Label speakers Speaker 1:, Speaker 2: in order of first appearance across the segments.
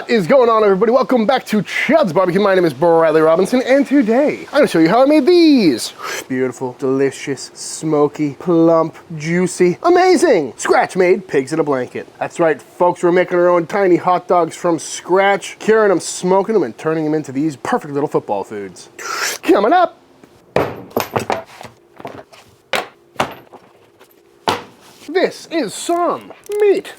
Speaker 1: What is going on, everybody? Welcome back to Chuds BBQ. My name is Bradley Robinson, and today I'm gonna show you how I made these. Beautiful, delicious, smoky, plump, juicy, amazing, scratch-made pigs in a blanket. That's right, folks, we're making our own tiny hot dogs from scratch, curing them, smoking them, and turning them into these perfect little football foods. Coming up. This is some meat.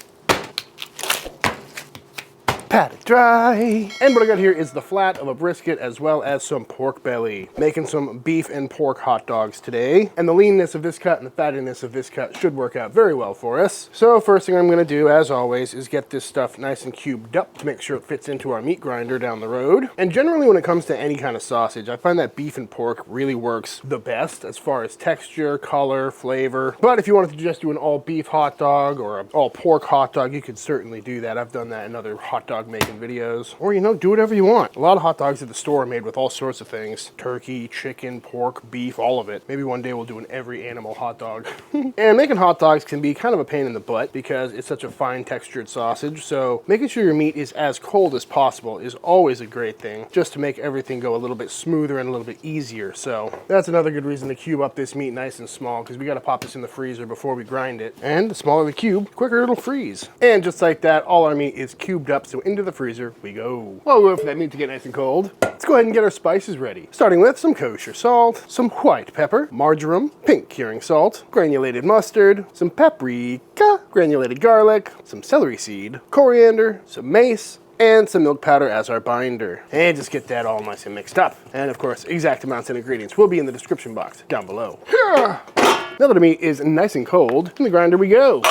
Speaker 1: Pat it dry. And what I got here is the flat of a brisket as well as some pork belly. Making some beef and pork hot dogs today. And the leanness of this cut and the fattiness of this cut should work out very well for us. So first thing I'm gonna do, as always, is get this stuff nice and cubed up to make sure it fits into our meat grinder down the road. And generally when it comes to any kind of sausage, I find that beef and pork really works the best as far as texture, color, flavor. But if you wanted to just do an all beef hot dog or an all pork hot dog, you could certainly do that. I've done that in other hot dog making videos, or do whatever you want. A lot of hot dogs at the store are made with all sorts of things: turkey, chicken, pork, beef, all of it. Maybe one day we'll do an every animal hot dog. And making hot dogs can be kind of a pain in the butt because it's such a fine textured sausage, so making sure your meat is as cold as possible is always a great thing, just to make everything go a little bit smoother and a little bit easier. So that's another good reason to cube up this meat nice and small, because we got to pop this in the freezer before we grind it, and the smaller the cube, the quicker it'll freeze. And just like that, all our meat is cubed up, so into the freezer we go. While we wait for that meat to get nice and cold, let's go ahead and get our spices ready. Starting with some kosher salt, some white pepper, marjoram, pink curing salt, granulated mustard, some paprika, granulated garlic, some celery seed, coriander, some mace, and some milk powder as our binder. And just get that all nice and mixed up. And of course, exact amounts and ingredients will be in the description box down below. Now that the meat is nice and cold, in the grinder we go.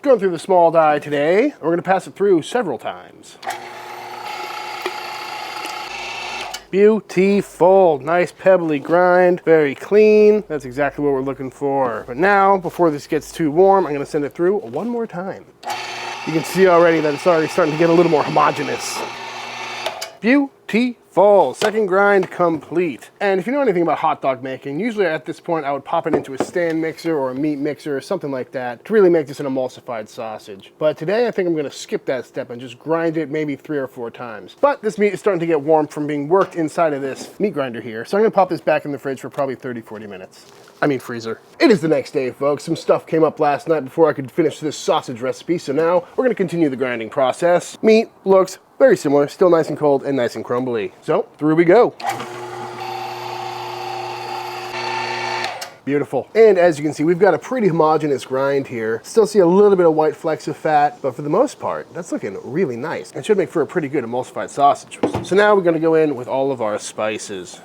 Speaker 1: Going through the small die today, we're gonna pass it through several times. Beautiful, nice pebbly grind, very clean. That's exactly what we're looking for. But now, before this gets too warm, I'm gonna send it through one more time. You can see already that it's already starting to get a little more homogeneous. Beautiful, second grind complete. And if you know anything about hot dog making, usually at this point I would pop it into a stand mixer or a meat mixer or something like that to really make this an emulsified sausage. But today I think I'm gonna skip that step and just grind it maybe 3 or 4 times. But this meat is starting to get warm from being worked inside of this meat grinder here. So I'm gonna pop this back in the fridge for probably 30-40 minutes. I mean freezer. It is the next day, folks. Some stuff came up last night before I could finish this sausage recipe, so now we're gonna continue the grinding process. Meat looks very similar, still nice and cold and nice and crumbly. So, through we go. Beautiful. And as you can see, we've got a pretty homogeneous grind here. Still see a little bit of white flecks of fat, but for the most part, that's looking really nice. It should make for a pretty good emulsified sausage. So now we're gonna go in with all of our spices.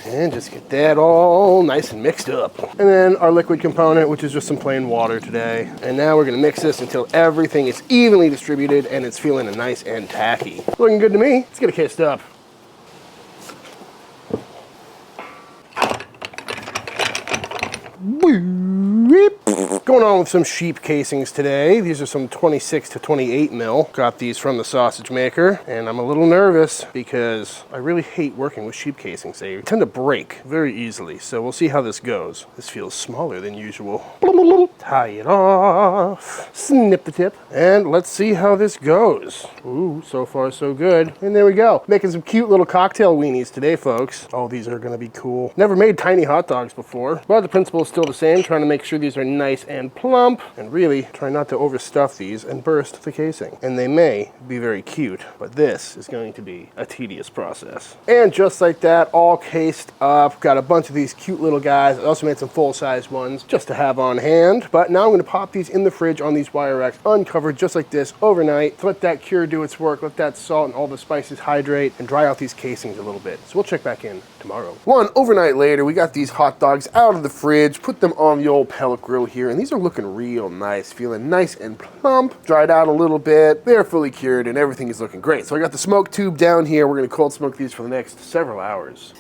Speaker 1: And just get that all nice and mixed up. And then our liquid component, which is just some plain water today. And now we're gonna mix this until everything is evenly distributed and it's feeling nice and tacky. Looking good to me. Let's get it cased up. Going on with some sheep casings today. These are some 26 to 28 mil. Got these from the sausage maker, and I'm a little nervous because I really hate working with sheep casings. They tend to break very easily, so we'll see how this goes. This feels smaller than usual. Tie it off, snip the tip, and let's see how this goes. Ooh, so far so good. And there we go. Making some cute little cocktail weenies today, folks. Oh, these are gonna be cool. Never made tiny hot dogs before, but the principle is still the same, trying to make sure these are nice and plump, and really try not to overstuff these and burst the casing. And they may be very cute, but this is going to be a tedious process. And just like that, all cased up. Got a bunch of these cute little guys. I also made some full-size ones just to have on hand. But now I'm gonna pop these in the fridge on these wire racks, uncovered just like this overnight, to let that cure do its work, let that salt and all the spices hydrate, and dry out these casings a little bit. So we'll check back in tomorrow. One overnight later, we got these hot dogs out of the fridge, put them on the old pellet grill here, and these are looking real nice, feeling nice and plump, dried out a little bit. They're fully cured and everything is looking great. So I got the smoke tube down here. We're gonna cold smoke these for the next several hours.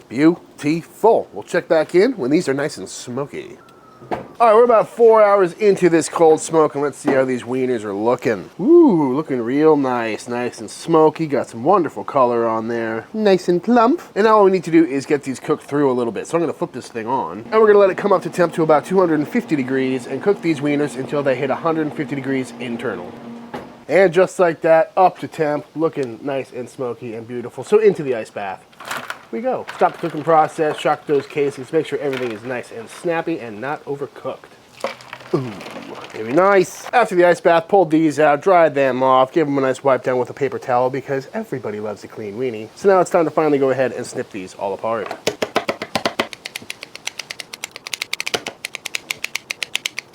Speaker 1: Beautiful. We'll check back in when these are nice and smoky. All right, we're about 4 hours into this cold smoke, and let's see how these wieners are looking. Ooh, looking real nice, nice and smoky. Got some wonderful color on there. Nice and plump. And now all we need to do is get these cooked through a little bit. So I'm gonna flip this thing on, and we're gonna let it come up to temp to about 250 degrees and cook these wieners until they hit 150 degrees internal. And just like that, up to temp, looking nice and smoky and beautiful. So into the ice bath we go. Stop the cooking process, shock those casings, make sure everything is nice and snappy and not overcooked. Ooh, very nice. After the ice bath, pulled these out, dried them off, gave them a nice wipe down with a paper towel because everybody loves a clean weenie. So now it's time to finally go ahead and snip these all apart.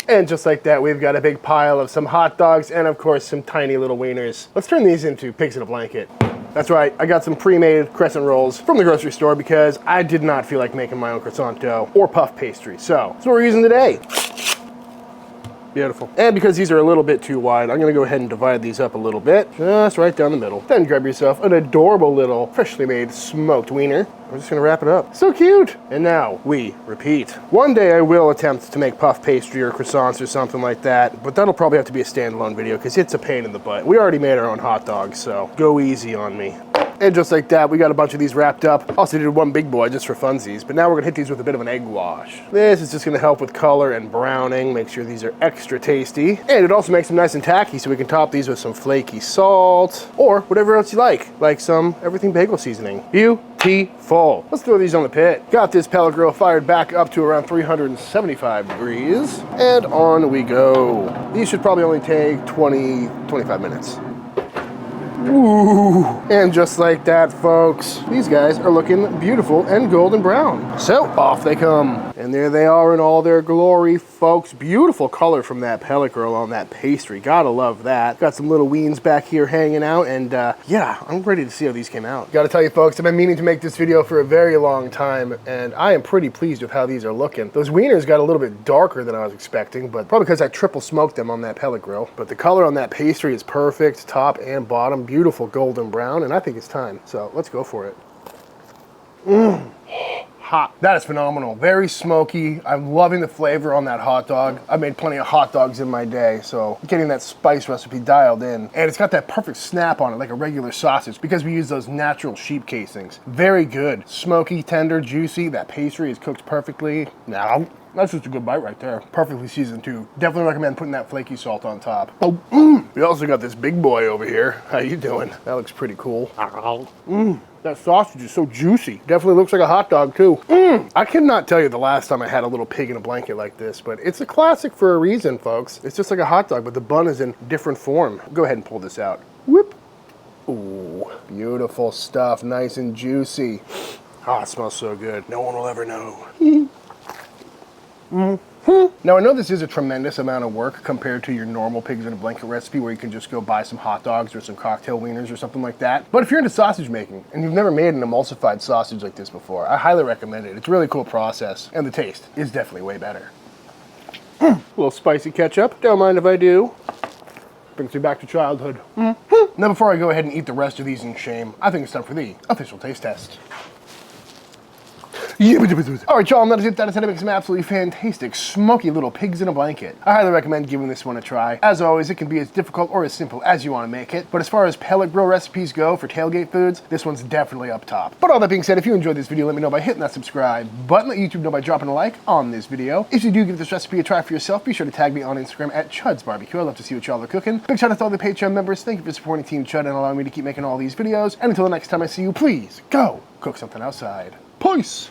Speaker 1: And just like that, we've got a big pile of some hot dogs and of course some tiny little wieners. Let's turn these into pigs in a blanket. That's right, I got some pre-made crescent rolls from the grocery store because I did not feel like making my own croissant dough or puff pastry. So that's what we're using today. Beautiful. And because these are a little bit too wide, I'm gonna go ahead and divide these up a little bit, just right down the middle. Then grab yourself an adorable little freshly made smoked wiener. We're just gonna wrap it up. So cute! And now we repeat. One day I will attempt to make puff pastry or croissants or something like that, but that'll probably have to be a standalone video because it's a pain in the butt. We already made our own hot dogs, so go easy on me. And just like that, we got a bunch of these wrapped up. Also did one big boy just for funsies, but now we're gonna hit these with a bit of an egg wash. This is just gonna help with color and browning, make sure these are extra tasty. And it also makes them nice and tacky, so we can top these with some flaky salt, or whatever else you like some everything bagel seasoning. Beautiful. Let's throw these on the pit. Got this pellet grill fired back up to around 375 degrees, and on we go. These should probably only take 25 minutes. Ooh. And just like that, folks, these guys are looking beautiful and golden brown. So off they come. And there they are in all their glory, folks. Beautiful color from that pellet grill on that pastry. Gotta love that. Got some little weens back here hanging out, and yeah, I'm ready to see how these came out. Gotta tell you, folks, I've been meaning to make this video for a very long time, and I am pretty pleased with how these are looking. Those wieners got a little bit darker than I was expecting, but probably because I triple smoked them on that pellet grill. But the color on that pastry is perfect, top and bottom. Beautiful golden brown, and I think it's time. So let's go for it. Hot. That is phenomenal. Very smoky. I'm loving the flavor on that hot dog. I made plenty of hot dogs in my day, so getting that spice recipe dialed in. And it's got that perfect snap on it like a regular sausage because we use those natural sheep casings. Very good. Smoky, tender, juicy. That pastry is cooked perfectly. Now, that's just a good bite right there. Perfectly seasoned too. Definitely recommend putting that flaky salt on top. Oh, we also got this big boy over here. How you doing? That looks pretty cool. That sausage is so juicy. Definitely looks like a hot dog too. I cannot tell you the last time I had a little pig in a blanket like this, but it's a classic for a reason, folks. It's just like a hot dog, but the bun is in different form. Go ahead and pull this out. Whoop. Ooh, beautiful stuff. Nice and juicy. Ah, it smells so good. No one will ever know. Now I know this is a tremendous amount of work compared to your normal pigs in a blanket recipe where you can just go buy some hot dogs or some cocktail wieners or something like that. But if you're into sausage making and you've never made an emulsified sausage like this before, I highly recommend it. It's a really cool process and the taste is definitely way better. A little spicy ketchup, don't mind if I do. Brings me back to childhood. Now before I go ahead and eat the rest of these in shame, I think it's time for the official taste test. All right, y'all, that is it. That is how to make some absolutely fantastic, smoky little pigs in a blanket. I highly recommend giving this one a try. As always, it can be as difficult or as simple as you want to make it. But as far as pellet grill recipes go for tailgate foods, this one's definitely up top. But all that being said, if you enjoyed this video, let me know by hitting that subscribe button. Let YouTube know by dropping a like on this video. If you do give this recipe a try for yourself, be sure to tag me on Instagram at Chuds BBQ. I'd love to see what y'all are cooking. Big shout out to all the Patreon members. Thank you for supporting Team Chud and allowing me to keep making all these videos. And until the next time I see you, please go cook something outside. Peace!